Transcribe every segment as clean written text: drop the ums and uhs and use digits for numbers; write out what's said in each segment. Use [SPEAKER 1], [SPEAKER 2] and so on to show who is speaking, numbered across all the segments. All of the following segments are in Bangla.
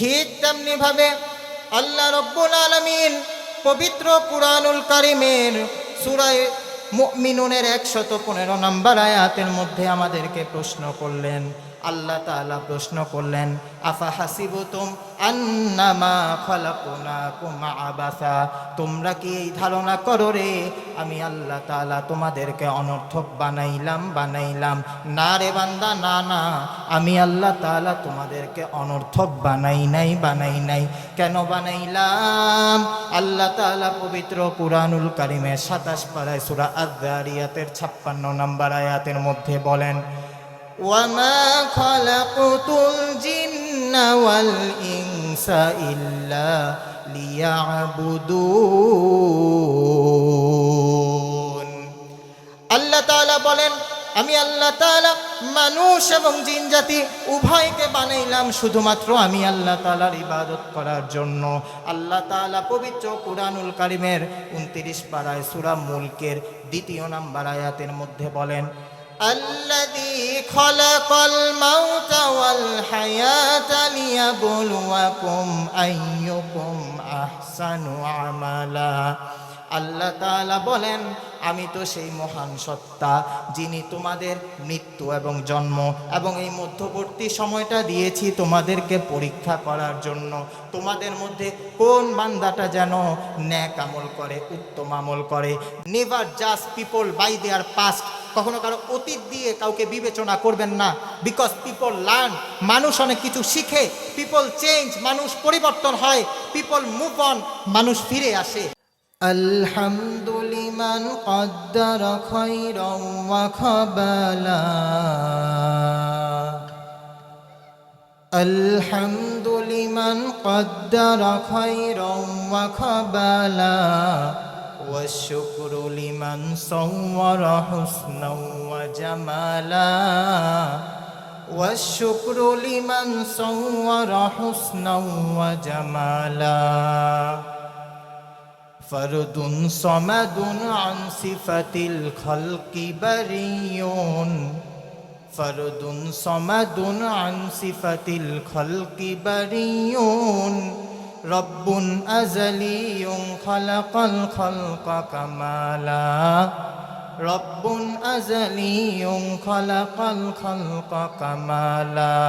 [SPEAKER 1] ঠিক তেমনি ভাবে আল্লাহ রব্বুল আলামিন পবিত্র কুরআনুল কারীমের সূরা মুমিনুনের 115 নম্বর আয়াতের মধ্যে আমাদেরকে প্রশ্ন করলেন। আল্লাহ তাআলা প্রশ্ন করলেন, আফা হাসিবতুম আন্নামা খালাকনাকুম আবাসা, তোমরা কি এই ধারণা করো রে আমি আল্লাহ তাআলা তোমাদেরকে অনর্থক বানাইলাম? না রে বান্দা, না না, আমি আল্লাহ তাআলা তোমাদেরকে অনর্থক বানাই নাই। কেন বানাইলাম? আল্লাহ তাআলা পবিত্র কুরআনুল কারীমের 27 পারায় সূরা আয-যারিয়াতের 56 নম্বর আয়াতের মধ্যে বলেন, ওয়ামা খালাকুতুল জিন্না ওয়াল ইনসা ইল্লা লিয়াবুদুন। আল্লাহ তাআলা বলেন, আমি আল্লাহ তাআলা মানুষ এবং জিন জাতি উভয়কে বানাইলাম শুধুমাত্র আমি আল্লাহ তাআলার ইবাদত করার জন্য। আল্লাহ তাআলা পবিত্র কুরআনুল কারীমের 29 পারায় সূরা মুলকের 2 নম্বর আয়াতের মধ্যে বলেন, আল্লাযী খালাকাল মাউতা ওয়াল হায়াতা লিয়াবলুয়াকুম আইয়ুকুম আহসানু আমালা। আল্লাহ তাআলা বলেন, আমি তো সেই মহান সত্তা যিনি তোমাদের মৃত্যু এবং জন্ম এবং এই মধ্যবর্তী সময়টা দিয়েছি তোমাদেরকে পরীক্ষা করার জন্য। তোমাদের মধ্যে কোন বান্দাটা যেন নেক আমল করে, উত্তম আমল করে। নেভার জাজ পিপল বাই দেয়ার পাস্ট, কখনো কারো অতীত দিয়ে কাউকে বিবেচনা করবেন না। বিকজ পিপল লার্ন, মানুষ অনেক কিছু শিখে। পিপল চেঞ্জ, মানুষ পরিবর্তন হয়। পিপল মুভ অন, মানুষ ফিরে আসে। আলহামদুলিমান কদ্দার খায়রান ওয়া খাবালা, আলহামদুলিমান কদ্দার খায়রান ওয়া খাবালা, والشكر لمن صور حسنا وجمالا، والشكر لمن صور حسنا وجمالا، فرد صمد عن صفة الخلق بريء، فرد صمد عن صفة الخلق بريء، رب أزلي خلق الخلق كمالا، رب أزلي خلق الخلق كمالا،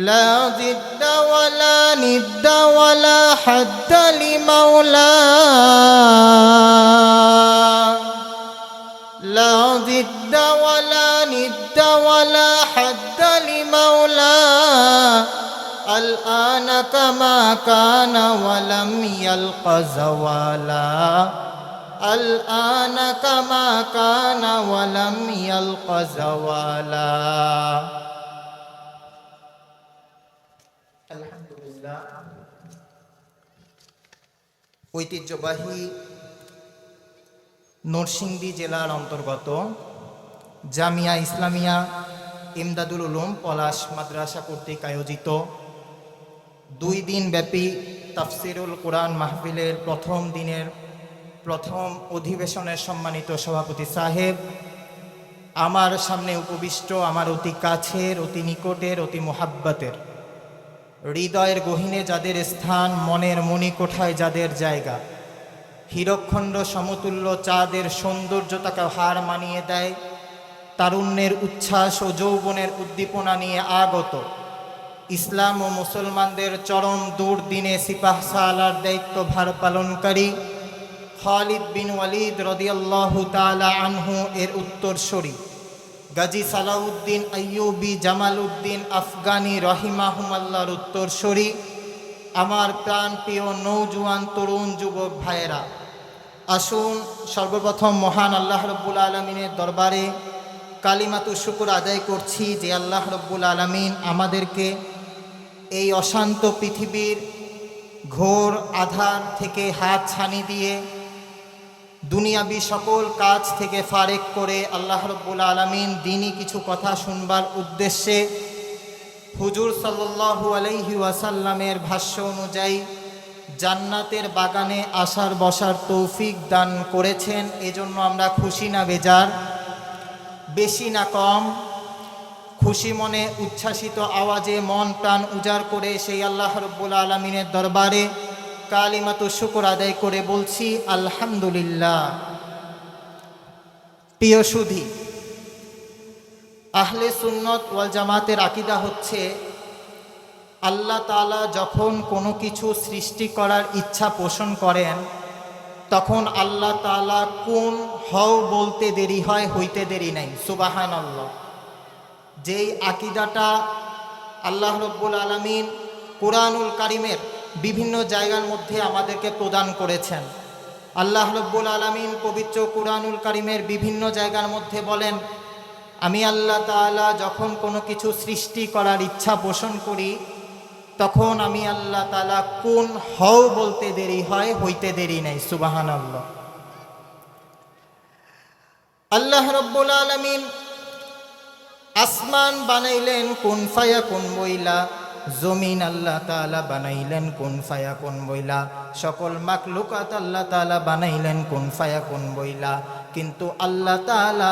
[SPEAKER 1] لا ضد ولا ند ولا حد لمولاه، لا ضد ولا ند ولا حد لمولاه، الآن كما كان ولم يلق زوالا، الآن كما كان ولم يلق زوالا। আলহামদুলিল্লাহ। ঐতিহ্যবাহী নরসিংদী জেলার অন্তর্গত জামিয়া ইসলামিয়া ইমদাদুল উলুম পলাশ মাদ্রাসা কর্তৃক আয়োজিত 2 দিন ব্যাপী তাফসিরুল কোরআন মাহফিলের প্রথম দিনের প্রথম অধিবেশনের সম্মানিত সভাপতি সাহেব, আমার সামনে উপবিষ্ট আমার অতি কাছের, অতি নিকটের, অতি মোহাব্বতের, হৃদয়ের গহীনে যাদের স্থান, মনের মণিকোঠায় যাদের জায়গা, হীরকখণ্ড সমতুল্য চাঁদের সৌন্দর্যতাকে হার মানিয়ে দেয়, তারুণ্যের উচ্ছ্বাস ও যৌবনের উদ্দীপনা নিয়ে আগত, ইসলাম ও মুসলমানদের চরম দুর্দিনে সিপাহ সালার দায়িত্বভার পালনকারী খালিদ বিন ওয়ালিদ রাদিয়াল্লাহু তাআলা আনহু এর উত্তরসূরি গাজী সালাউদ্দিন আইয়ুবী জামালউদ্দিন আফগানি রহিমাহুমাল্লাহর উত্তরসূরি আমার প্রাণপ্রিয় নৌজওয়ান তরুণ যুবক ভাইয়েরা, আসুন সর্বপ্রথম মহান আল্লাহ রাব্বুল আলামিনের দরবারে কালিমাতু শুকর আদায় করছি যে আল্লাহ রাব্বুল আলামিন আমাদেরকে এই অশান্ত পৃথিবীর ঘোর আধার থেকে হাত ছানি দিয়ে দুনিয়াবি সকল কাজ থেকে ফারেক করে আল্লাহ রাব্বুল আলামিন দ্বীনি কিছু কথা শুনবার উদ্দেশ্যে হুজুর সাল্লাল্লাহু আলাইহি ওয়াসাল্লামের ভাষ্য অনুযায়ী জান্নাতের বাগানে আসার বসার তৌফিক দান করেছেন। এজন্য আমরা খুশি না বেজার, বেশি না কম? খুশি মনে উচ্ছ্বাসিত আওয়াজে মন প্রাণ উজাড় করে সেই আল্লাহ রব্বুল আলমিনের দরবারে কালিমাতু শুকর আদায় করে বলছি আলহামদুলিল্লাহ। প্রিয় সুধী, আহলে সুন্নত ওয়াল জামাতের আকীদা হচ্ছে আল্লাহ তাআলা যখন কোনো কিছু সৃষ্টি করার ইচ্ছা পোষণ করেন তখন আল্লাহ তাআলা কোন হও বলতে দেরি হয়, হইতে দেরি নাই। সুবহানাল্লাহ। যেই আকীদাটা আল্লাহ রব্বুল আলামিন কুরআনুল কারীমের বিভিন্ন জায়গার মধ্যে আমাদেরকে প্রদান করেছেন। আল্লাহ রব্বুল আলামিন পবিত্র কুরআনুল কারীমের বিভিন্ন জায়গার মধ্যে বলেন, আমি আল্লাহ তাআলা যখন কোনো কিছু সৃষ্টি করার ইচ্ছা পোষণ করি তখন আমি আল্লাহ তাআলা কোন হও বলতে দেরি হয়, হইতে দেরি নাই। সুবহানাল্লাহ। আল্লাহ রব্বুল আলামিন আসমান বানাইলেন কুন ফায়াকুন বইলা, জমিন আল্লাহ তাআলা বানাইলেন কুন ফায়াকুন বইলা, সকল মাখলুকাত আল্লাহ তাআলা বানাইলেন কুন ফায়াকুন বইলা। কিন্তু আল্লাহ তাআলা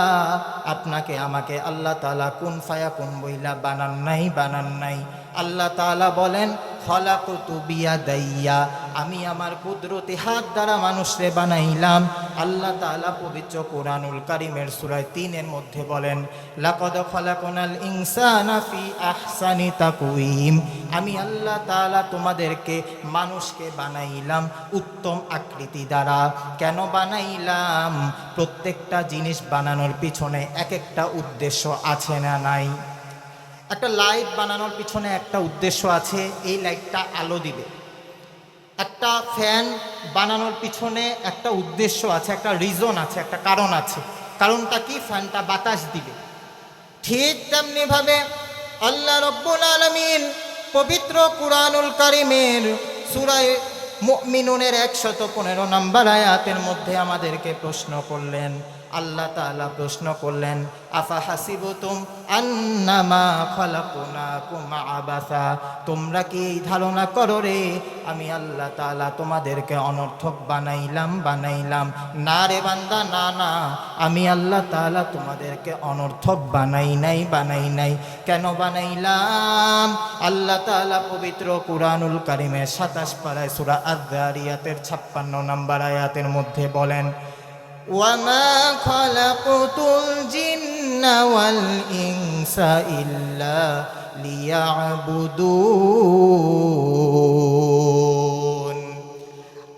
[SPEAKER 1] আপনাকে আমাকে আল্লাহ তাআলা কুন ফায়াকুন বইলা বানান নাই, বানান নাই। আল্লাহ তাআলা বলেন খলাকতু বিয়াদাইয়া, আমি আমার কুদরতি হাত দ্বারা মানুষরে বানাইলাম। আল্লাহ তাআলা পবিত্র কুরআনুল কারীমের সূরা ৩-এর মধ্যে বলেন লাকাদ খলাকনাল ইনসানা ফি আহসানি তাকওয়িম, আমি আল্লাহ তাআলা তোমাদেরকে মানুষকে বানাইলাম উত্তম আকৃতি দ্বারা। কেন বানাইলাম? প্রত্যেকটা জিনিস বানানোর পিছনে এক একটা উদ্দেশ্য আছে না নাই? একটা লাইট বানানোর পিছনে একটা উদ্দেশ্য আছে, এই লাইটটা আলো দিবে। একটা ফ্যান বানানোর পিছনে একটা উদ্দেশ্য আছে, একটা রিজন আছে, একটা কারণ আছে। কারণটা কি? ফ্যানটা বাতাস দিবে। ঠিক তেমনিভাবে আল্লাহ রব্বুল আলামিন পবিত্র কুরআনুল কারীমের সূরা মুমিনুনের ১১৫ নম্বর আয়াতের মধ্যে আমাদেরকে প্রশ্ন করলেন। আল্লাহ তাআলা প্রশ্ন করলেন আফা হাসিবতুম আন্নামা খালাকনাকুম আবাসা, তোমরা কি এই ধারণা করো রে আমি আল্লাহ তাআলা তোমাদেরকে অনর্থক বানাইলাম? না রে বান্দা, না না, আমি আল্লাহ তাআলা তোমাদেরকে অনর্থক বানাই নাই। কেন বানাইলাম? আল্লাহ তাআলা পবিত্র কুরআনুল কারীমের ২৭ পারায় সূরা আয-যারিয়াতের ৫৬ নম্বর আয়াতের মধ্যে বলেন ওয়ামা খালাকতুল জিন্না ওয়াল ইনসা ইল্লা লিয়াবুদুন।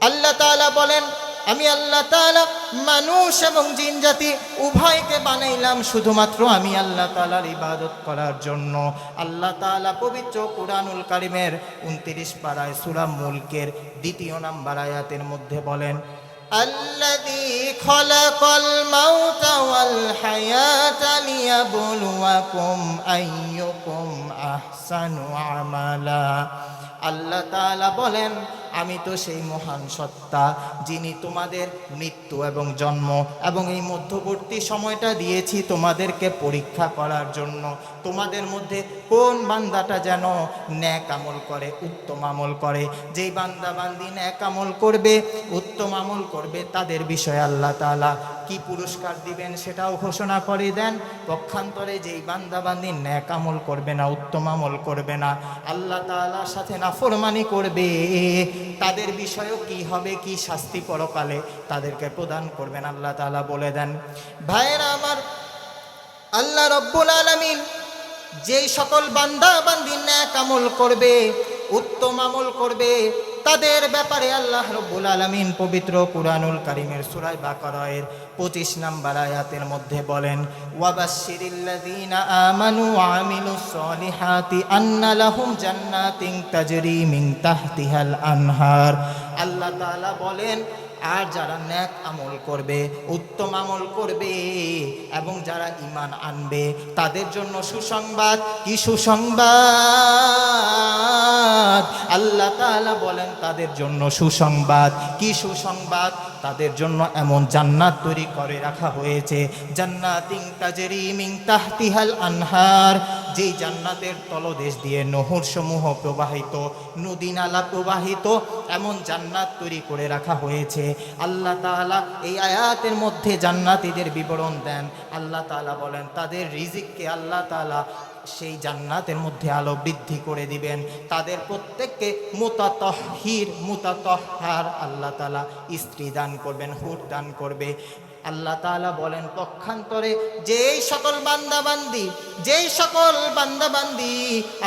[SPEAKER 1] আল্লাহ তাআলা বলেন আমি আল্লাহ তাআলা মানুষ এবং জিন জাতি উভয়কে বানাইলাম শুধুমাত্র আমি আল্লাহ তাআলার ইবাদত করার জন্য। আল্লাহ তাআলা পবিত্র কুরআনুল কারীমের ২৯ পারায় সূরা মুলকের ২ নম্বর আয়াতের মধ্যে বলেন الذي خلق الموت والحياة ليبلوكم أيكم أحسن عملا। আল্লাহ তাআলা বলেন আমি তো সেই মহান সত্তা যিনি তোমাদের মৃত্যু এবং জন্ম এবং এই মধ্যবর্তী সময়টা দিয়েছি তোমাদেরকে পরীক্ষা করার জন্য। তোমাদের মধ্যে কোন বান্দাটা যেন নেক আমল করে, উত্তম আমল করে। যেই বান্দা বান্দি নেক আমল করবে, উত্তম আমল করবে, তাদের বিষয়ে আল্লাহ তাআলা কি পুরস্কার দিবেন সেটাও ঘোষণা করে দেন। পক্ষান্তরে যেই বান্দা বান্দি নেক আমল করবে না, উত্তম আমল করবে না, আল্লাহ তাআলার সাথে নাফরমানি করবে, তাদের বিষয়েও কি হবে, কি শাস্তি পরকালে তাদেরকে প্রদান করবেন আল্লাহ তাআলা বলে দেন। ভাইয়েরা আমার, আল্লাহ রব্বুল আলামিন যেই সকল বান্দা বান্দি নেক আমল করবে, উত্তম আমল করবে, তাদের ব্যাপারে আল্লাহ রব্বুল আলামিন পবিত্র কুরআনুল কারীমের সূরা বাকারার ২৫ নম্বর আয়াতের মধ্যে বলেন ওয়াবাশশিরিল্লাযীনা আমানু ওয়া আমিলুস সলিহাতি আন্না লাহুম জান্নাতিন তাজরি মিন তাহতিহাল আনহার। আল্লাহ তাআলা বলেন আর যারা নেক আমল করবে, উত্তম আমল করবে এবং যারা ঈমান আনবে তাদের জন্য সুসংবাদ। কি সুসংবাদ? আল্লাহ তাআলা বলেন তাদের জন্য সুসংবাদ। কি সুসংবাদ? তাদের জন্য এমন জান্নাত তৈরি করে রাখা হয়েছে, জান্নাতিন তাজরি মিন তাহতিহাল আনহার, যেই জান্নাতের তলদেশ দিয়ে নহর সমূহ প্রবাহিত, নদী নালা প্রবাহিত, এমন জান্নাত তৈরি করে রাখা হয়েছে। আল্লাহ তাআলা এই আয়াতের মধ্যে জান্নাতীদের বিবরণ দেন। আল্লাহ তাআলা বলেন তাদের রিজিককে আল্লাহ তাআলা সেই জান্নাতের মধ্যে আলো বৃদ্ধি করে দিবেন। তাদের প্রত্যেককে মুতাতাহহার আল্লাহ তাআলা স্ত্রী দান করবেন, হুর দান করবে। আল্লাহ তাআলা বলেন পক্ষান্তরে যেই সকল বান্দাবান্দি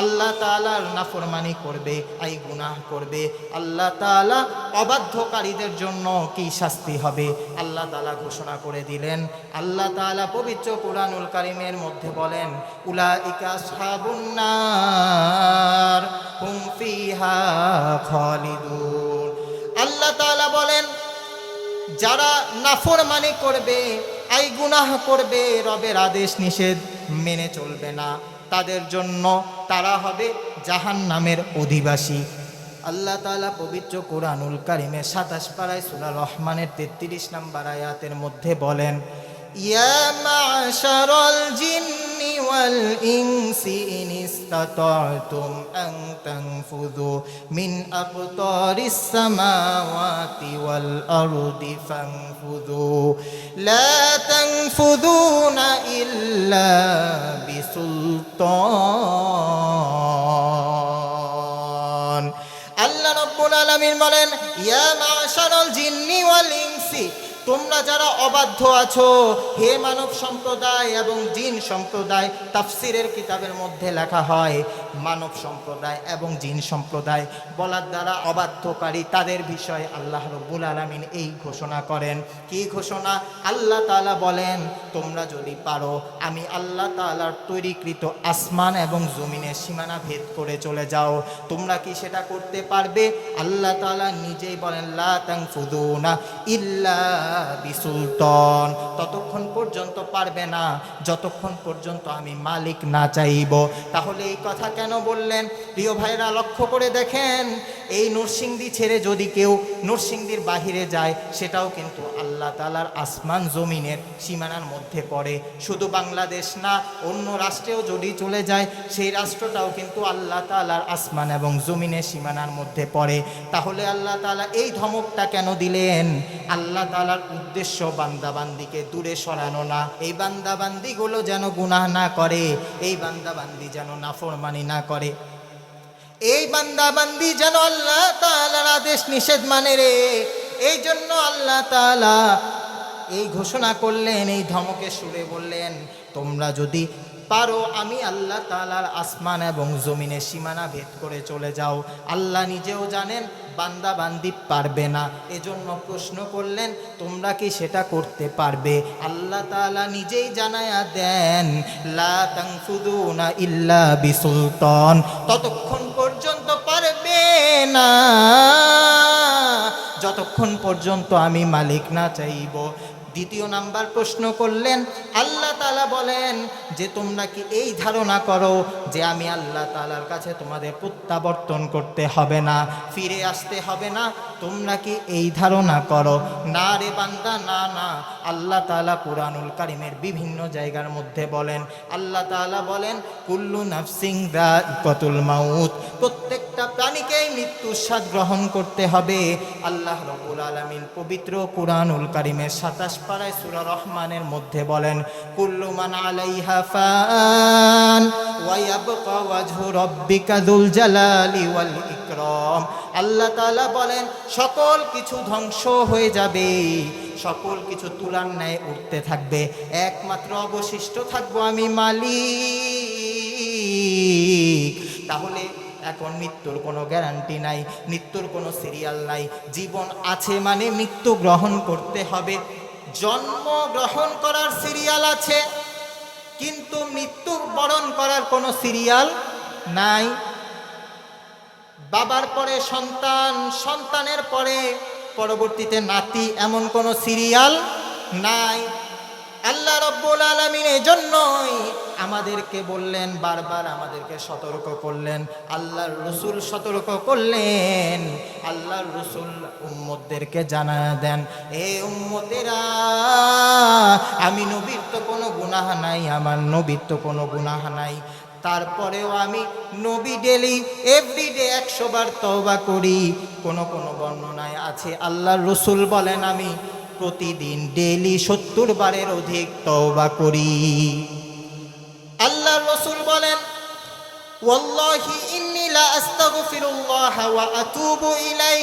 [SPEAKER 1] আল্লাহ তাআলার নাফরমানি করবে, আই গুনাহ করবে, আল্লাহ তাআলা অবাধ্যকারীদের জন্য কি শাস্তি হবে আল্লাহ তাআলা ঘোষণা করে দিলেন। আল্লাহ তাআলা পবিত্র কুরআনুল কারীমের মধ্যে বলেন উলাইকা আসহাবুন নার হুম ফিহা খালিদুন। আল্লাহ তাআলা বলেন যারা নাফরমানি করবে, আই গুনাহ করবে, রবের আদেশ নিষেধ মেনে চলবে না, তাদের জন্য তারা হবে জাহান্নামের অধিবাসী। আল্লাহ তাআলা পবিত্র কুরআনুল কারীমের ২৭ পারায় সূরা রহমানের ৩৩ নম্বর আয়াতের মধ্যে বলেন ইয়া মা'শারাল জিন্নি ওয়াল ইনসি ইন ইসতাতা'তুম আন তানফুযু মিন আকতারিস সামাওয়াতি ওয়াল আরদি ফানফুযু লা তানফুযুনা ইল্লা বিসুলতান। আল্লাহ রাব্বুল আলামিন বলেন ইয়া মা'শারাল জিন্নি ওয়াল ইনসি, তোমরা যারা অবাধ্য আছো হে মানব সম্প্রদায় এবং জিন সম্প্রদায়। তাফসিরের কিতাবের মধ্যে লেখা হয় মানব সম্প্রদায় এবং জিন সম্প্রদায় বলার দ্বারা অবাধ্যকারী তাদের বিষয়ে আল্লাহ রাব্বুল আলামিন এই ঘোষণা করেন। কি ঘোষণা? আল্লাহ তাআলা বলেন তোমরা যদি পারো আমি আল্লাহ তাআলার তৈরিকৃত আসমান এবং জমিনের সীমানা ভেদ করে চলে যাও, তোমরা কি সেটা করতে পারবে? আল্লাহ তাআলা নিজেই বলেন লা তানফুযুনা ইল্লা বিসুলতান, ততক্ষণ পর্যন্ত পারবে না যতক্ষণ পর্যন্ত আমি মালিক না চাইব। তাহলে এই কথা কেন বললেন? প্রিয় ভাইরা লক্ষ্য করে দেখেন, এই নরসিংদী ছেড়ে যদি কেউ নরসিংদীর বাহিরে যায় সেটাও কিন্তু আল্লাহ তাআলার আসমান জমিনের সীমানার মধ্যে পড়ে। শুধু বাংলাদেশ না, অন্য রাষ্ট্রেও যদি চলে যায় সেই রাষ্ট্রটাও কিন্তু আল্লাহ তাআলার আসমান এবং জমিনের সীমানার মধ্যে পড়ে। তাহলে আল্লাহ তাআলা এই ধমকটা কেন দিলেন? আল্লাহ তাআলার উদ্দেশ্য বান্দাবান্দিকে দূরে সরানো না, এই বান্দাবান্দিগুলো যেন গুনাহ না করে, এই বান্দাবান্দি যেন নাফরমানি না করে, এই বান্দাবান্দি যেন আল্লাহ তাআলার আদেশ নিষেধ মানে রে। এই জন্য আল্লাহ তাআলা এই ঘোষণা করলেন, এই ধমকে সুরে বললেন তোমরা যদি পারো আমি আল্লাহ তাআলার আসমান এবং জমিনের সীমানা ভেদ করে চলে যাও। আল্লাহ নিজেও জানেন বান্দাবান্দি পারবে না, এজন্য প্রশ্ন করলেন তোমরা কি সেটা করতে পারবে? আল্লাহ তাআলা নিজেই জানায়া দেন লা তানফুযুনা ইল্লা বিসুলতান, ততক্ষণ পর্যন্ত পারবে না যতক্ষণ পর্যন্ত আমি মালিক না চাইব। দ্বিতীয় নাম্বার প্রশ্ন করলেন, আল্লাহ তাআলা বলেন যে তোমরা কি এই ধারণা করো যে আমি আল্লাহ তাআলার কাছে তোমাদের প্রত্যাবর্তন করতে হবে না, ফিরে আসতে হবে না? তোমরা কি এই ধারণা করো? না রে বান্দা, না না। আল্লাহ তাআলা কুরআনুল কারীমের বিভিন্ন জায়গার মধ্যে বলেন, আল্লাহ তাআলা বলেন কুল্লু নাফসিন যায়িকাতুল মাউত, প্রত্যেকটা প্রাণীকেই মৃত্যুর স্বাদ গ্রহণ করতে হবে। আল্লাহ রাব্বুল আলামিন পবিত্র কুরআনুল কারীমের ২৭ পারায় সূরা রহমানের মধ্যে বলেন কুল্লু মান আলাইহা ফান ওয়া ইয়াবকা ওয়াজহু রাব্বিকা যুল জালালি ওয়াল ইকরাম। আল্লাহ তাআলা বলেন সকল কিছু ধ্বংস হয়ে যাবে, সকল কিছু তুলার ন্যায় উঠতে থাকবে, একমাত্র অবশিষ্ট থাকবো আমি মালিক। তাহলে এখন মৃত্যুর কোনো গ্যারান্টি নাই, মৃত্যুর কোনো সিরিয়াল নাই। জীবন আছে মানে মৃত্যু গ্রহণ করতে হবে। জন্ম গ্রহণ করার সিরিয়াল আছে, কিন্তু মৃত্যু বরণ করার কোনো সিরিয়াল নাই। বাবার পরে সন্তান, সন্তানের পরে পরবর্তীতে নাতি, এমন কোনো সিরিয়াল নাই। আল্লাহ রাব্বুল আলামিন এজন্যই আমাদেরকে বললেন, বারবার আমাদেরকে সতর্ক করলেন, আল্লাহর রাসূল সতর্ক করলেন। আল্লাহর রাসূল উম্মতদেরকে জানায়া দেন, এ উম্মতেরা আমি নবীর তো কোনো গুনাহ নাই, আমার নবীর তো কোনো গুনাহ নাই, তারপরেও আমি নবী ডেলি এভরিডে 100 বার তওবা করি। কোন কোন বর্ণনায় আছে আল্লাহর রাসূল বলেন আমি প্রতিদিন ডেলি 70 বারের অধিক তওবা করি। আল্লাহর রাসূল বলেন ওয়াল্লাহি ইন্নী লা আস্তাগফিরুল্লাহ ওয়া আতুবু ইলাই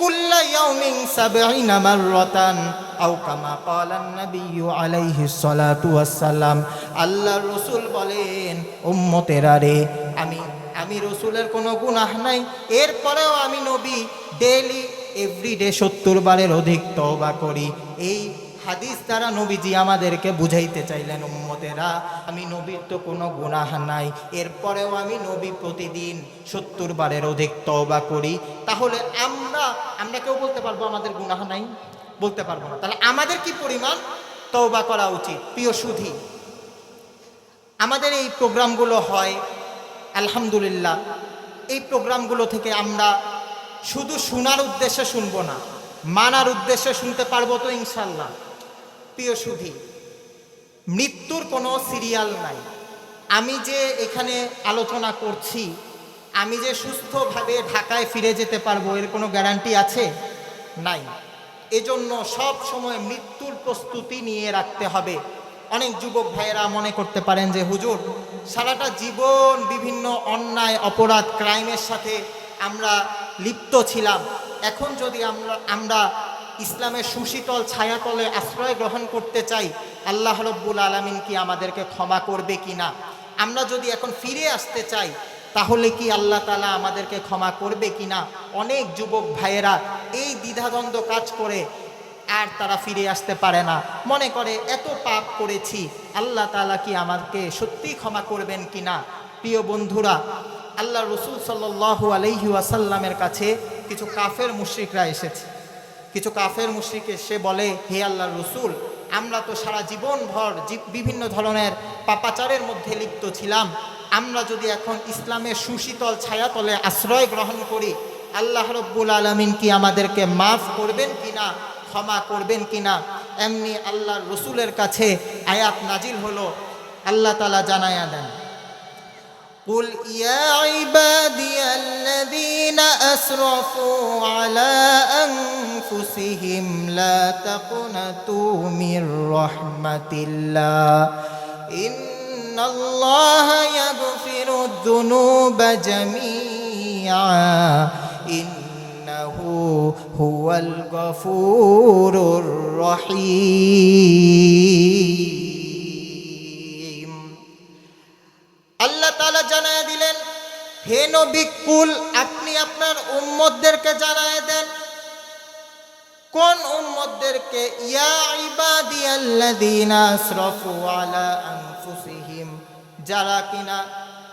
[SPEAKER 1] কুল্লা ইয়াউমিন 70 মাররাতান আও কামা ক্বালা নবী আলাইহিস সালাতু ওয়াস সালাম। আল্লাহর রাসূল বলেন, উম্মতেরা রে, আমি রাসূলের কোনো গুনাহ নাই, এরপরেও আমি নবী ডেইলি এভরিডে 70 বারের অধিক তওবা করি। এই হাদিস দ্বারা নবীজি আমাদেরকে বুঝাইতে চাইলেন, উম্মতেরা, আমি নবীর তো কোনো গুনাহ নাই, এরপরেও আমি নবী প্রতিদিন 70 বারের অধিক তওবা করি। তাহলে আমরা কেউ বলতে পারবো আমাদের গুনাহ নাই? বলতে পারবো না। তাহলে আমাদের কি পরিমাণ তওবা করা উচিত? প্রিয় সুধী, আমাদের এই প্রোগ্রামগুলো হয় আলহামদুলিল্লাহ। এই প্রোগ্রামগুলো থেকে আমরা শুধু শোনার উদ্দেশ্যে শুনবো না, মানার উদ্দেশ্যে শুনতে পারবো তো ইনশাল্লাহ। প্রিয় সুধী, মৃত্যুর কোনো সিরিয়াল নাই। আমি যে এখানে আলোচনা করছি, আমি যে সুস্থভাবে ঢাকায় ফিরে যেতে পারবো, এর কোনো গ্যারান্টি আছে? নাই। এজন্য সব সময় মৃত্যুর প্রস্তুতি নিয়ে রাখতে হবে। অনেক যুবক ভাইয়েরা মনে করতে পারেন যে হুজুর, সারাটা জীবন বিভিন্ন অন্যায় অপরাধ ক্রাইমের সাথে আমরা লিপ্ত ছিলাম, এখন যদি আমরা ইসলামের সুশীতল ছায়াতলে আশ্রয় গ্রহণ করতে চাই, আল্লাহ রাব্বুল আলামিন কি আমাদেরকে ক্ষমা করবে কি না? আমরা যদি এখন ফিরে আসতে চাই, তাহলে কি আল্লাহ তাআলা আমাদেরকে ক্ষমা করবে কি না? অনেক যুবক ভাইয়েরা এই দ্বিধাদ্বন্দ্ব কাজ করে আর তারা ফিরে আসতে পারে না, মনে করে এত পাপ করেছি, আল্লাহ তাআলা কি আমাকে সত্যি ক্ষমা করবেন কি না? প্রিয় বন্ধুরা, আল্লাহ রাসূল সাল্লাল্লাহু আলাইহি ওয়াসাল্লামের কাছে কিছু কাফের মুশরিকরা এসেছে। কিছু কাফের মুশরিক এসে বলে, হে আল্লাহর রাসূল, আমরা তো সারা জীবনভর বিভিন্ন ধরনের পাপাচারের মধ্যে লিপ্ত ছিলাম, আমরা যদি এখন ইসলামের সুশীতল ছায়াতলে আশ্রয় গ্রহণ করি, আল্লাহ রাব্বুল আলামিন কি আমাদেরকে মাফ করবেন কিনা, ক্ষমা করবেন কিনা? এমনি আল্লাহর রাসূলের কাছে আয়াত নাজিল হলো। আল্লাহ তাআলা জানায়া দেন, কুল ইয়া ইবাদিয়াল্লাযীনা আসরাফু আলা আনফুসিহিম লা তাকুনাতু মির রাহমাতিল্লাহ ইন্নাল্লাহা ইয়াগফিরুদ যুনুবা জামিআ ইন্নাহু হুয়াল গফুরুর রহিম। আল্লাহ তাআলা জানায় দিলেন, হে নবী, কুল, আপনি আপনার উম্মতদেরকে জানায় দেন। কোন উম্মতদেরকে? ইয়া ইবাদিয়াল্লাযীনা আসরাফু আলা আনফুসিহিম, যারা কিনা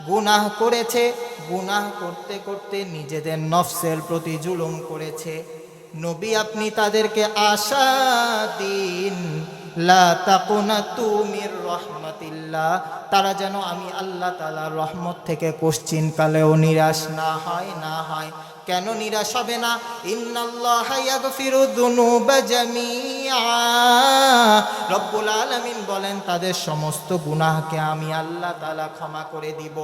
[SPEAKER 1] গুনাহ করেছে, গুনাহ করতে করতে নিজেদের নফসের প্রতি জুলুম করেছে। নবী, আপনি তাদেরকে আশা দিন, লা তাকুনাতু মির রাহমাতিল্লাহ, তারা যেন আমি আল্লাহ তাআলার রহমত থেকে কোশ্চিন কালেও নিরাশ না হয়। কেন নিরাশ হবে না? ইন্নাল্লাহা ইয়াগফিরু যুনুবা জামিআ, রব্বুল আলামিন বলেন, তাদের সমস্ত গুনাহকে আমি আল্লাহ তাআলা ক্ষমা করে দিব।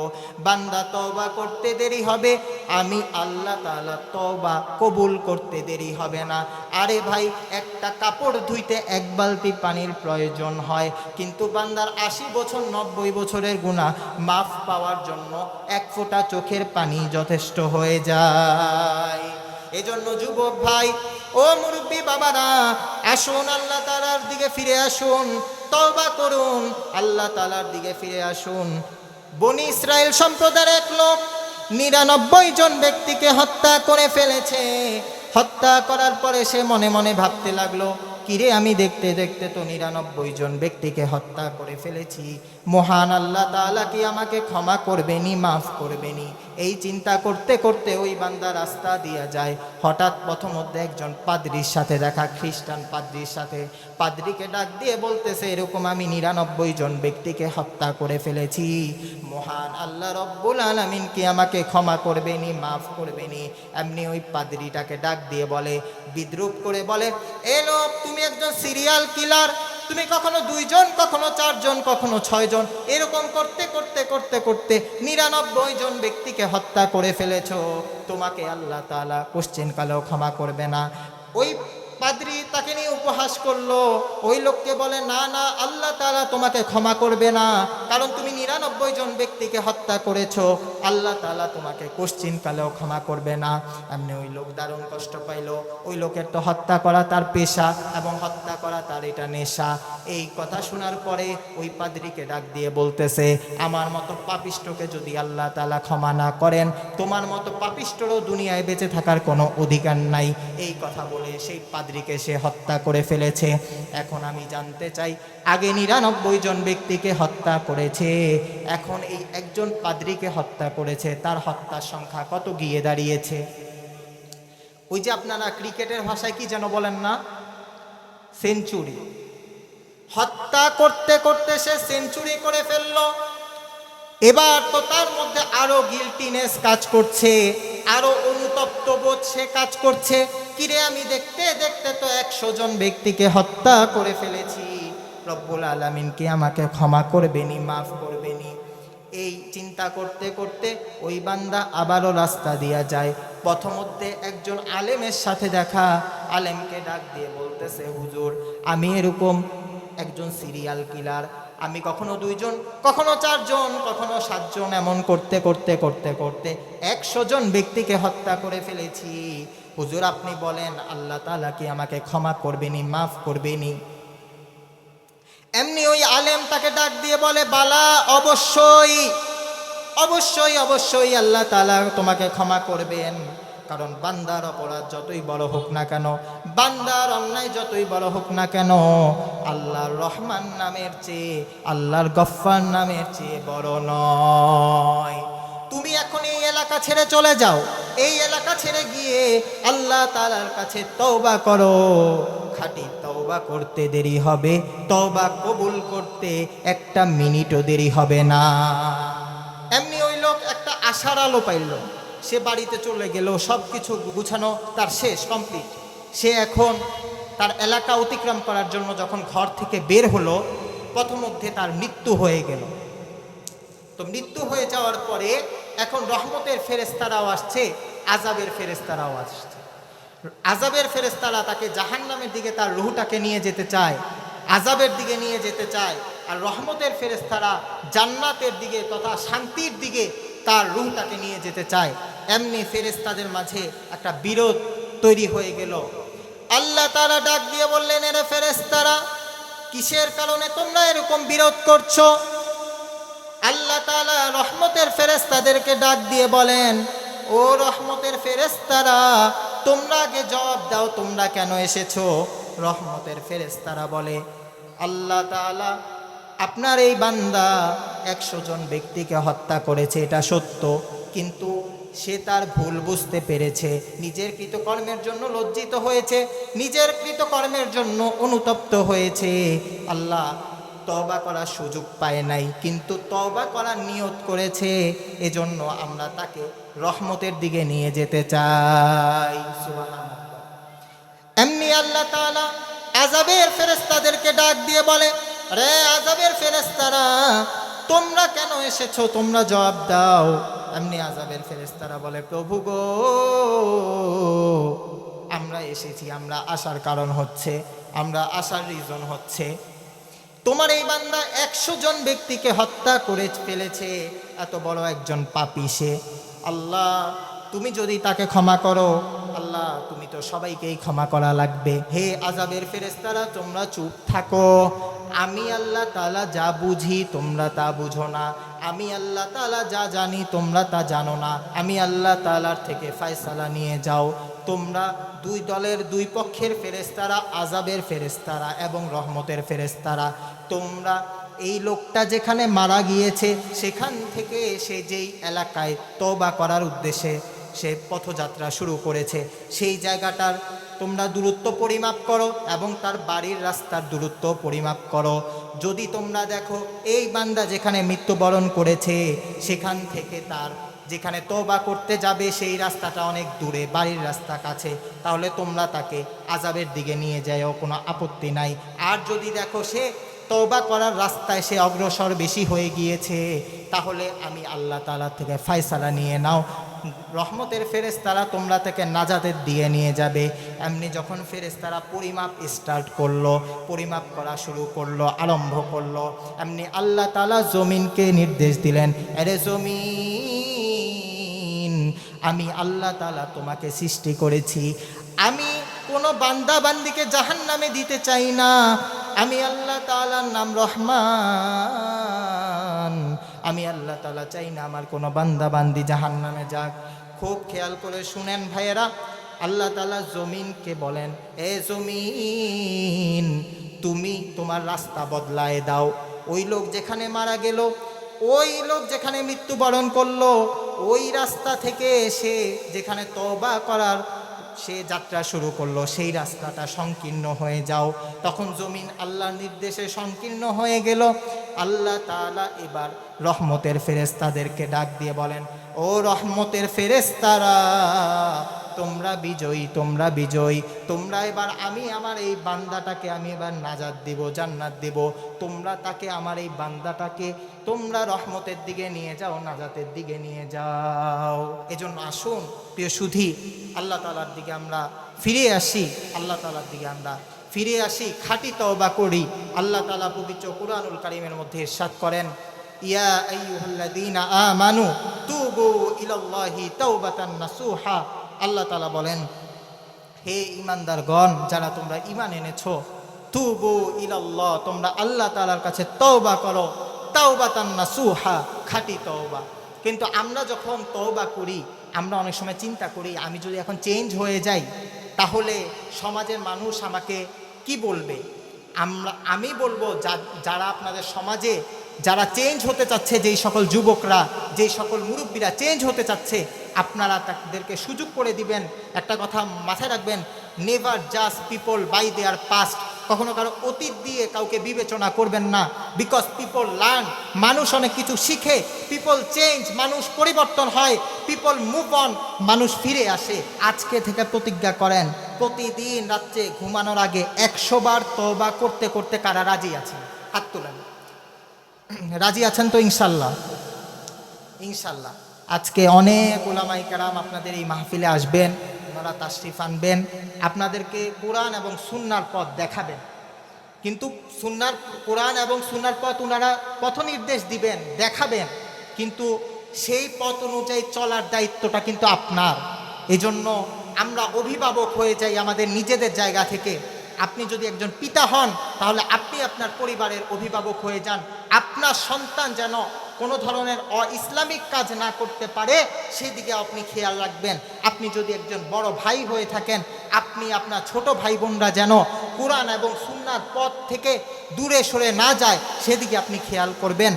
[SPEAKER 1] বান্দা তওবা করতে দেরি হবে, আমি আল্লাহ তাআলা তওবা কবুল করতে দেরি হবে না। আরে ভাই, একটা কাপড় ধুইতে এক বালতি পানির প্রয়োজন হয়, কিন্তু বান্দার 80 বছর 90 বছরের গুনাহ মাফ পাওয়ার জন্য এক ফোঁটা চোখের পানি যথেষ্ট হয়ে যায়। এজন্য যুবক ভাই ও মুরব্বী বাবারা, আসুন আল্লাহ তাআলার দিকে ফিরে আসুন, তওবা করুন, আল্লাহ তাআলার দিকে ফিরে আসুন। বনি ইসরাইল সম্প্রদায়ের এক লোক 99 জন ব্যক্তিকে হত্যা করে ফেলেছে। হত্যা করার পরে সে মনে মনে ভাবতে লাগলো, কিরে, আমি দেখতে দেখতে তো 99 জন ব্যক্তিকে হত্যা করে ফেলেছি, মহান আল্লাহ তাআলা কি আমাকে ক্ষমা করবেনি, মাফ করবেনি? এই চিন্তা করতে করতে ওই বান্দা রাস্তা দিয়ে যায়। হঠাৎ প্রথমত একজন পাদ্রীর সাথে দেখা, খ্রিস্টান পাদ্রীর সাথে। পাদ্রীকে ডাক দিয়ে বলতেছে, এরকম আমি 99 জন ব্যক্তিকে হত্যা করে ফেলেছি, মহান আল্লাহ রব্বুল আলামিন কি আমাকে ক্ষমা করবেনি, মাফ করবেনি? এমনি ওই পাদ্রীটাকে ডাক দিয়ে বলে, বিদ্রুপ করে বলে, এ লোক, তুমি একজন সিরিয়াল কিলার, তুমি কখনো 2 জন, কখনো 4 জন, কখনো 6 জন, এরকম করতে করতে করতে করতে 99 জন ব্যক্তিকে হত্যা করে ফেলেছ, তোমাকে আল্লাহ তাআলা কোশ্চেন কালেও ক্ষমা করবে না। ওই পাদ্রী তাকে নিয়ে উপহাস করলো। ওই লোককে বলে, না না, আল্লাহ তাআলা তোমাকে ক্ষমা করবে না, কারণ তুমি 99 জন ব্যক্তিকে হত্যা করেছো, আল্লাহ তাআলা তোমাকে কোশ্চিনকালেও ক্ষমা করবে না। এমনি ওই লোক দারুণ কষ্ট পাইল। ওই লোকের তো হত্যা করা তার পেশা এবং হত্যা করা তার এটা নেশা। এই কথা শোনার পরে ওই পাদ্রীকে ডাক দিয়ে বলতেছে, আমার মতো পাপিষ্ঠকে যদি আল্লাহ তাআলা ক্ষমা না করেন, তোমার মতো পাপিষ্ঠরও দুনিয়ায় বেঁচে থাকার কোনো অধিকার নাই। এই কথা বলে সেই পাদ্রীকে সে হত্যা করে ফেলেছে। এখন আমি জানতে চাই, আগে 99 জন ব্যক্তিকে হত্যা করেছে, এখন এই একজন পাদ্রীকে হত্যা করেছে, তার হত্যার সংখ্যা কত গিয়ে দাঁড়িয়েছে? ওই যে আপনারা ক্রিকেটের ভাষায় কি যেন বলেন না, সেঞ্চুরি। হত্যা করতে করতে সে সেঞ্চুরি করে ফেললো। এবার তো তার মধ্যে আরো গিল্টিনেস কাজ করছে, আরো অনুতপ্ত বোধ সে কাজ করছে। কিরে, আমি দেখতে দেখতে তো 100 জন ব্যক্তিকে হত্যা করে ফেলেছি, রব্বুল আলামিন কি আমাকে ক্ষমা করবেনি, মাফ করবেনি? এই চিন্তা করতে করতে ওই বান্দা আবারও রাস্তা দিয়া যায়। প্রথমতে একজন আলেমের সাথে দেখা, আলেমকে ডাক দিয়ে বলতেছে, হুজুর, আমি এরকম একজন সিরিয়াল কিলার, আমি কখনো 2 জন, কখনো 4 জন, কখনো 7 জন, এমন করতে করতে করতে করতে 100 জন ব্যক্তিকে হত্যা করে ফেলেছি। হুজুর, আপনি বলেন আল্লাহ তাআলা কি আমাকে ক্ষমা করবেনি, মাফ করবেনি? এমনি ওই আলেম তাকে ডাক দিয়ে বলে, বালা, অবশ্যই অবশ্যই অবশ্যই আল্লাহ তাআলা তোমাকে ক্ষমা করবেন, কারণ বান্দার অপরাধ যতই বড় হোক না কেন, বান্দার অন্যায় যতই বড় হোক না কেন, আল্লাহর রহমান নামের চেয়ে, আল্লাহর গফফার নামের চেয়ে বড় নয়। তুমি এখন এই এলাকা ছেড়ে চলে যাও, এই এলাকা ছেড়ে গিয়ে আল্লাহ তাআলার কাছে তওবা করো। খাঁটি তওবা করতে দেরি হবে, তওবা কবুল করতে 1 মিনিটও দেরি হবে না। এমনি ওই লোক একটা আশার আলো পাইল, সে বাড়িতে চলে গেল, সব কিছু গুছানো তার শেষ, কমপ্লিট। সে এখন তার এলাকা অতিক্রম করার জন্য যখন ঘর থেকে বের হলো, প্রথমধ্যে তার মৃত্যু হয়ে গেল। তো মৃত্যু হয়ে যাওয়ার পরে এখন রহমতের ফেরেশতারাও আসছে, আযাবের ফেরেশতারাও আসছে। আযাবের ফেরেশতারা তাকে জাহান্নামের দিকে তার রূহটাকে নিয়ে যেতে চায়, আযাবের দিকে নিয়ে যেতে চায়, আর রহমতের ফেরেশতারা জান্নাতের দিকে তথা শান্তির দিকে তার রূহটাকে নিয়ে যেতে চায়। এমনি ফেরেশতাদের মাঝে একটা বিরোধ তৈরি হয়ে গেল। আল্লাহ তাআলা ডাক দিয়ে বললেন, এরে ফেরেশতারা, কিসের কারণে তোমরা এরকম বিরোধ করছো? আল্লাহ তাআলা রহমতের ফেরেশতাদেরকে ডাক দিয়ে বলেন, ও রহমতের ফেরেশতারা, তোমরা আগে জবাব দাও, তোমরা কেন এসেছো? রহমতের ফেরেশতারা বলে, আল্লাহ তাআলা, আপনার এই বান্দা 100 জন ব্যক্তিকে হত্যা করেছে, এটা সত্য, কিন্তু সে তার ভুল বুঝতে পেরেছে, নিজের কৃতকর্মের জন্য লজ্জিত হয়েছে, নিজের কৃতকর্মের জন্য অনুতপ্ত হয়েছে। আল্লাহ, তওবা করার সুযোগ পায় নাই, কিন্তু তওবা করার নিয়ত করেছে, এজন্য আমরা তাকে রহমতের দিকে নিয়ে যেতে চাই। সুবহানাল্লাহ। এমনি আল্লাহ তাআলা আযাবের ফেরেশতাদেরকে ডাক দিয়ে বলে, রে আযাবের ফেরেশতারা, তোমরা কেন এসেছো? তোমরা জবাব দাও। এমনি আযাবের ফেরেশতারা বলে, প্রভু গো, আমরা এসেছি, আমরা আসার কারণ হচ্ছে, আমরা আসার রিজন হচ্ছে, তোমার এই বান্দা 100 জন ব্যক্তিকে হত্যা করে ফেলেছে, এত বড় একজন পাপী সে। আল্লাহ, তুমি যদি তাকে ক্ষমা করো, আল্লাহ তুমি তো সবাইকেই ক্ষমা করা লাগবে। হে আযাবের ফেরেশতারা, তোমরা চুপ থাকো, আমি আল্লাহ তাআলা যা বুঝি তোমরা তা বুঝো না, আমি আল্লাহ তাআলা যা জানি তোমরা তা জানো না, আমি আল্লাহ তাআলার থেকে ফয়সালা নিয়ে যাও। তোমরা 2 দলের 2 পক্ষের ফেরেশতারা, আযাবের ফেরেশতারা এবং রহমতের ফেরেশতারা, তোমরা এই লোকটা যেখানে মারা গিয়েছে সেখান থেকে সে যেই এলাকায় তওবা করার উদ্দেশ্যে সে পথযাত্রা শুরু করেছে, সেই জায়গাটার তোমরা দূরত্ব পরিমাপ করো এবং তার বাড়ির রাস্তার দূরত্ব পরিমাপ করো। যদি তোমরা দেখো এই বান্দা যেখানে মৃত্যুবরণ করেছে সেখান থেকে তার যেখানে তওবা করতে যাবে সেই রাস্তাটা অনেক দূরে, বাড়ির রাস্তা কাছে, তাহলে তোমরা তাকে আযাবের দিকে নিয়ে যাও, কোনো আপত্তি নাই। আর যদি দেখো সে তওবা করার রাস্তায় সে অগ্রসর বেশি হয়ে গিয়েছে, তাহলে আমি আল্লাহ তাআলা থেকে ফয়সালা নিয়ে নাও, রহমতের ফেরেশতারা তোমরা থেকে নাজাতের দিয়ে নিয়ে যাবে। এমনি যখন ফেরেশতারা পরিমাপ স্টার্ট করলো, পরিমাপ করা শুরু করলো, আরম্ভ করলো, এমনি আল্লাহ তাআলা জমিনকে নির্দেশ দিলেন, আরে জমিন, আমি আল্লাহ তাআলা তোমাকে সৃষ্টি করেছি, আমি কোনো বান্দা বান্দিকে জাহান্নামে দিতে চাই না। আমি আল্লাহ তাআলার নাম রহমান, আমি আল্লাহ তাআলা চাই না আমার কোনো বান্দা বান্দি জাহান্নামে যাক। খুব খেয়াল করে শুনেন ভাইয়েরা, আল্লাহ তাআলা জমিনকে বলেন, এ জমিন, তুমি তোমার রাস্তা বদলায় দাও। ওই লোক যেখানে মারা গেল, ওই লোক যেখানে মৃত্যুবরণ করলো, ওই রাস্তা থেকে সে যেখানে তওবা করার সে যাত্রা শুরু করলো, সেই রাস্তাটা সংকীর্ণ হয়ে যাও। তখন জমিন আল্লাহর নির্দেশে সংকীর্ণ হয়ে গেল। আল্লাহ তাআলা এবার রহমতের ফেরেশতাদেরকে ডাক দিয়ে বলেন, ও রহমতের ফেরেশতারা, তোমরা বিজয়ী, তোমরা বিজয়ী, তোমরা এবার, আমি আমার এই বান্দাটাকে আমি এবার নাজাত দিব, জান্নাত দিব। তোমরা তাকে, আমার এই বান্দাটাকে তোমরা রহমতের দিকে নিয়ে যাও, নাজাতের দিকে নিয়ে যাও। এজন্য আসুন প্রিয় সুধী, আল্লাহ তাআলার দিকে আমরা ফিরে আসি, আল্লাহ তাআলার দিকে আমরা ফিরে আসি, খাঁটি তওবা করি। আল্লাহ তাআলা পবিত্র কুরআনুল কারীমের মধ্যে ইরশাদ করেন, ইয়া আইয়ুহাল্লাযীনা আমানু তুবু ইলাল্লাহি তাওবাতান নাসুহা। আল্লাহ তাআলা বলেন, হে ঈমানদারগণ, যারা তোমরা ঈমান এনেছো, তুবু ইলাল্লাহ, তোমরা আল্লাহ তাআলার কাছে তওবা করো, তাওবাতান নাসুহা, খাঁটি তওবা। কিন্তু আমরা যখন তওবা করি, আমরা অনেক সময় চিন্তা করি, আমি যদি এখন চেঞ্জ হয়ে যাই তাহলে সমাজের মানুষ আমাকে কি বলবে। আমি বলবো, যারা আপনাদের সমাজে যারা চেঞ্জ হতে চাচ্ছে, যেই সকল যুবকরা, যেই সকল মুরব্বীরা চেঞ্জ হতে চাচ্ছে, আপনারা তাদেরকে সুযোগ করে দিবেন। একটা কথা মাথায় রাখবেন, নেভার জাজ পিপল বাই দেয়ার পাস্ট। কখনো কারো অতীত দিয়ে কাউকে বিবেচনা করবেন না। বিকজ পিপল লার্ন, মানুষ অনেক কিছু শিখে, পিপল চেঞ্জ, মানুষ পরিবর্তন হয়, পিপল মুভ অন, মানুষ ফিরে আসে। আজকে থেকে প্রতিজ্ঞা করেন, প্রতিদিন রাত্রে ঘুমানোর আগে 100 বার তওবা করতে করতে কারা রাজি আছেন? হাত তোলেন। রাজি আছেন তো? ইনশাল্লাহ, ইনশাল্লাহ। আজকে অনেক উলামায়ে কেরাম আপনাদের এই মাহফিলে আসবেন, ওনারা তাশরিফ আনবেন, আপনাদেরকে কোরআন এবং সুন্নাহর পথ দেখাবেন। কিন্তু কোরআন এবং সুন্নাহর পথ ওনারা পথ নির্দেশ দিবেন, দেখাবেন, কিন্তু সেই পথ অনুযায়ী চলার দায়িত্বটা কিন্তু আপনার। এজন্য আমরা অভিভাবক হয়ে যাই আমাদের নিজেদের জায়গা থেকে। আপনি যদি একজন পিতা হন, তাহলে আপনি আপনার পরিবারের অভিভাবক হয়ে যান। আপনার সন্তান যেন কোনো ধরনের ইসলামিক কাজ না করতে পারে, সেদিকে আপনি খেয়াল রাখবেন। আপনি যদি একজন বড় ভাই হয়ে থাকেন, আপনি আপনার ছোট ভাই বোনরা যেন কোরআন এবং সুন্নাহর পথ থেকে দূরে সরে না যায়, সেদিকে আপনি খেয়াল করবেন।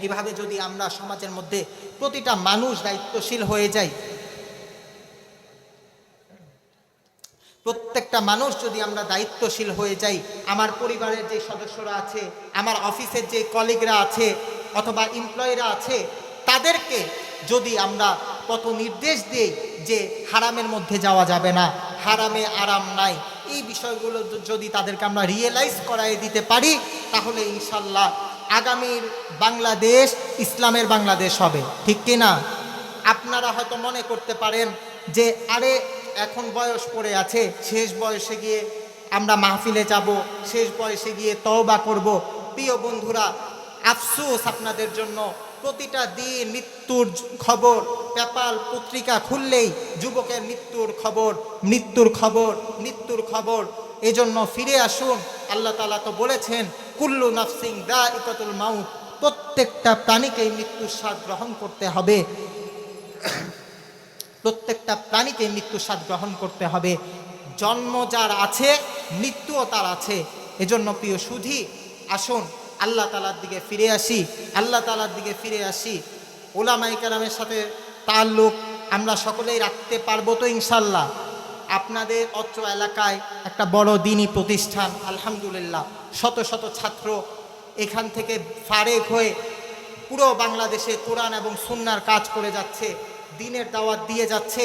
[SPEAKER 1] এভাবে যদি আমরা সমাজের মধ্যে প্রতিটা মানুষ দায়িত্বশীল হয়ে যাই, প্রত্যেকটা মানুষ যদি আমরা দায়িত্বশীল হয়ে যাই, আমার পরিবারের যে সদস্যরা আছে, আমার অফিসের যে কলিগরা আছে অথবা এমপ্লয়িরা আছে, তাদেরকে যদি আমরা পথ নির্দেশ দিই যে হারামের মধ্যে যাওয়া যাবে না, হারামে আরাম নাই, এই বিষয়গুলো যদি তাদেরকে আমরা রিয়েলাইজ করাই দিতে পারি, তাহলে ইনশাল্লাহ আগামীর বাংলাদেশ ইসলামের বাংলাদেশ হবে। ঠিক কিনা? আপনারা হয়তো মনে করতে পারেন যে আরে এখন বয়স পড়ে আছে, শেষ বয়সে গিয়ে আমরা মাহফিলে যাব, শেষ বয়সে গিয়ে তওবা করব। প্রিয় বন্ধুরা, আফসোস আপনাদের জন্য, প্রতিটা দিন মৃত্যুর খবর, পেপার পত্রিকা খুললেই যুবকের মৃত্যুর খবর, মৃত্যুর খবর, মৃত্যুর খবর। এজন্য ফিরে আসুন। আল্লাহ তাআলা তো বলেছেন, কুল্লু নাফসিন যায়িকাতুল মাউত, প্রত্যেকটা প্রাণীকেই মৃত্যুর স্বাদ গ্রহণ করতে হবে, প্রত্যেকটা প্রাণীকে মৃত্যুর স্বাদ গ্রহণ করতে হবে। জন্ম যার আছে, মৃত্যুও তার আছে। এজন্য প্রিয় সুধী, আসুন আল্লাহ তাআলার দিকে ফিরে আসি, আল্লাহ তাআলার দিকে ফিরে আসি। উলামায়ে কেরামের সাথে তাআল্লুক আমরা সকলেই রাখতে পারবো তো ইনশাল্লাহ? আপনাদের অত্র এলাকায় একটা বড় দ্বীনি প্রতিষ্ঠান, আলহামদুলিল্লাহ, শত শত ছাত্র এখান থেকে ফারেক হয়ে পুরো বাংলাদেশে কোরআন এবং সুন্নাহর কাজ করে যাচ্ছে, দ্বীনের দাওয়াত দিয়ে যাচ্ছে।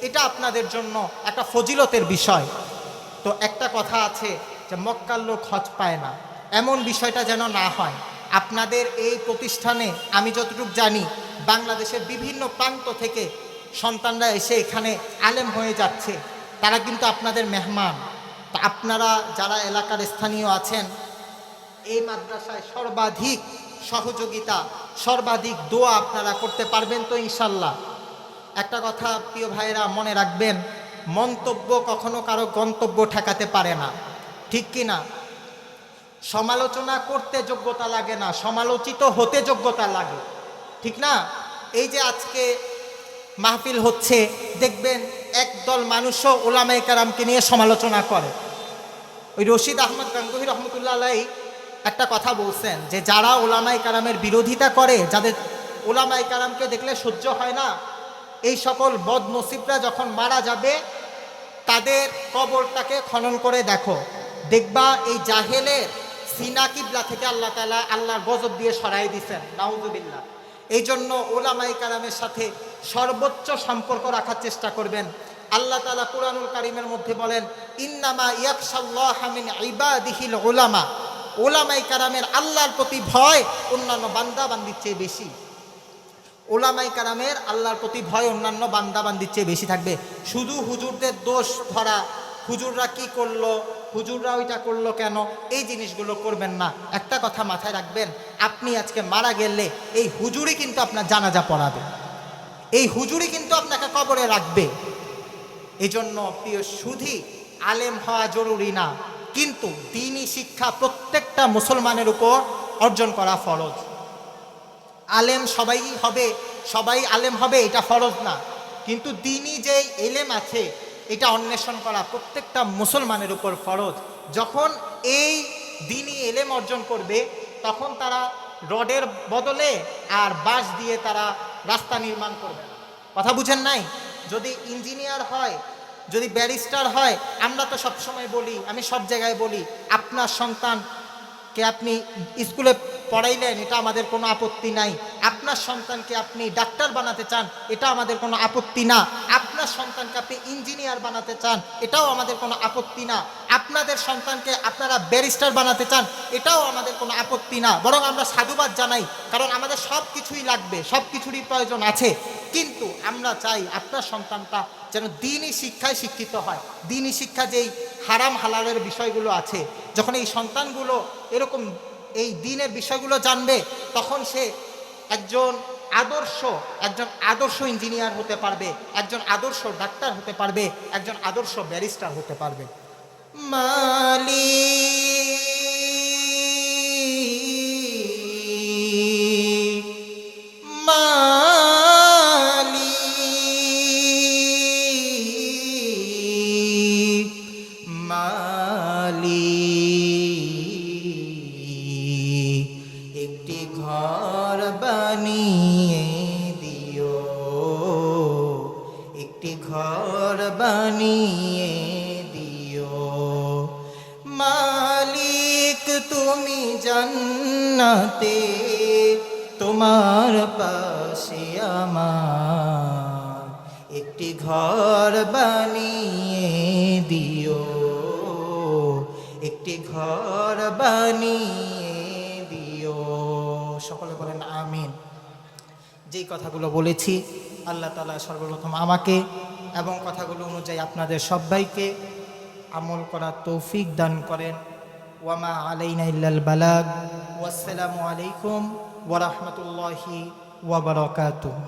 [SPEAKER 1] এটা আপনাদের জন্য একটা ফজিলতের বিষয়। তো একটা কথা আছে যে মক্কার লোক হজ পায় না, এমন বিষয়টা যেন না হয়। আপনাদের এই প্রতিষ্ঠানে আমি যতটুকু জানি, বাংলাদেশের বিভিন্ন প্রান্ত থেকে সন্তানরা এসে এখানে আলেম হয়ে যাচ্ছে, তারা কিন্তু আপনাদের মেহমান। তা আপনারা যারা এলাকার স্থানীয় আছেন, এই মাদ্রাসায় সর্বাধিক সহযোগিতা, সর্বাধিক দোয়া আপনারা করতে পারবেন তো ইনশাল্লাহ? একটা কথা প্রিয় ভাইয়েরা মনে রাখবেন, মন্তব্য কখনো কারো গন্তব্য ঠেকাতে পারে না, ঠিক কি না? সমালোচনা করতে যোগ্যতা লাগে না, সমালোচিত হতে যোগ্যতা লাগে, ঠিক না? এই যে আজকে মাহফিল হচ্ছে, দেখবেন একদল মানুষও ওলামায়ে কেরামকে নিয়ে সমালোচনা করে। ওই রশিদ আহমদ গাঙ্গুহি রহমতুল্লাহ আলাইহি একটা কথা বলছেন যে যারা ওলামায়ে কেরামের বিরোধিতা করে, যাদের ওলামায়ে কেরামকে দেখলে সহ্য হয় না, এই সকল বদনসিবরা যখন মারা যাবে তাদের কবরটাকে খনন করে দেখো, দেখবা এই জাহেলের সিনা কিবলা থেকে আল্লাহ তাআলা আল্লাহর গজব দিয়ে সরাই দিয়েছেন, নাউযুবিল্লাহ। এই জন্য ওলামায়ে কেরামের সাথে সর্বোচ্চ সম্পর্ক রাখার চেষ্টা করবেন। আল্লাহ তাআলা কুরআনুল কারীমের মধ্যে বলেন, ইন্নামা ইয়াখশাল্লাহা মিন ইবাদিহিল উলামা। ওলামায়ে কেরামের আল্লাহর প্রতি ভয় অন্যান্য বান্দা বান্দির চেয়ে বেশি। ওলামায়ে কেরামের আল্লাহর প্রতি ভয় অন্যান্য বান্দা বান্দির চেয়ে বেশি থাকবে। শুধু হুজুরদের দোষ ধরা, হুজুররা কি করলো, হুজুররা ওইটা করলো কেন, এই জিনিসগুলো করবেন না। একটা কথা মাথায় রাখবেন, আপনি আজকে মারা গেলে এই হুজুরই কিন্তু আপনার জানাজা পড়াবে, এই হুজুরই কিন্তু আপনাকে কবরে রাখবে। এই জন্য প্রিয় সুধী, আলেম হওয়া জরুরি না, কিন্তু দ্বীনি শিক্ষা প্রত্যেকটা মুসলমানের উপর অর্জন করা ফরজ। আলেম সবাই হবে, সবাই আলেম হবে এটা ফরজ না, কিন্তু দ্বীনি যে এলেম আছে এটা অন্বেষণ করা প্রত্যেকটা মুসলমানের উপর ফরজ। যখন এই দ্বীনি এলেম অর্জন করবে, তখন তারা রডের বদলে আর বাঁশ দিয়ে তারা রাস্তা নির্মাণ করবে না। কথা বুঝেন নাই? যদি ইঞ্জিনিয়ার হয়, যদি ব্যারিস্টার হয়, আমরা তো সবসময় বলি, আমি সব জায়গায় বলি, আপনার সন্তানকে আপনি স্কুলে পড়াইলেন, এটা আমাদের কোনো আপত্তি নাই। আপনার সন্তানকে আপনি ডাক্তার বানাতে চান, এটা আমাদের কোনো আপত্তি না। আপনার সন্তানকে আপনি ইঞ্জিনিয়ার বানাতে চান, এটাও আমাদের কোনো আপত্তি না। আপনাদের সন্তানকে আপনারা ব্যারিস্টার বানাতে চান, এটাও আমাদের কোনো আপত্তি না। বরং আমরা সাধুবাদ জানাই, কারণ আমাদের সব কিছুই লাগবে, সব কিছুরই প্রয়োজন আছে। কিন্তু আমরা চাই আপনার সন্তানটা যেন দ্বীনি শিক্ষায় শিক্ষিত হয়। দ্বীনি শিক্ষা যেই হারাম হালালের বিষয়গুলো আছে, যখন এই সন্তানগুলো এরকম এই দ্বীনের বিষয়গুলো জানবে, তখন সে একজন আদর্শ ইঞ্জিনিয়ার হতে পারবে, একজন আদর্শ ডাক্তার হতে পারবে, একজন আদর্শ ব্যারিস্টার হতে পারবে। একটি ঘর বানিয়ে দিও, একটি ঘর বানিয়ে দিও, মালিক তুমি জান্নাতে, তোমার পাশে আমার একটি ঘর বানিয়ে দিও, একটি ঘর বানিয়ে দিও। সকলে বলেন আমিন। যেই কথাগুলো বলেছি, আল্লাহ তাআলা সর্বপ্রথম আমাকে এবং কথাগুলো অনুযায়ী আপনাদের সবাইকে আমল করার তৌফিক দান করেন। ওয়ামা আলাইনা ইল্লাল বালাগ। ওয়াসসালামু আলাইকুম ওয়া রাহমাতুল্লাহি ওয়া বারাকাতুহু।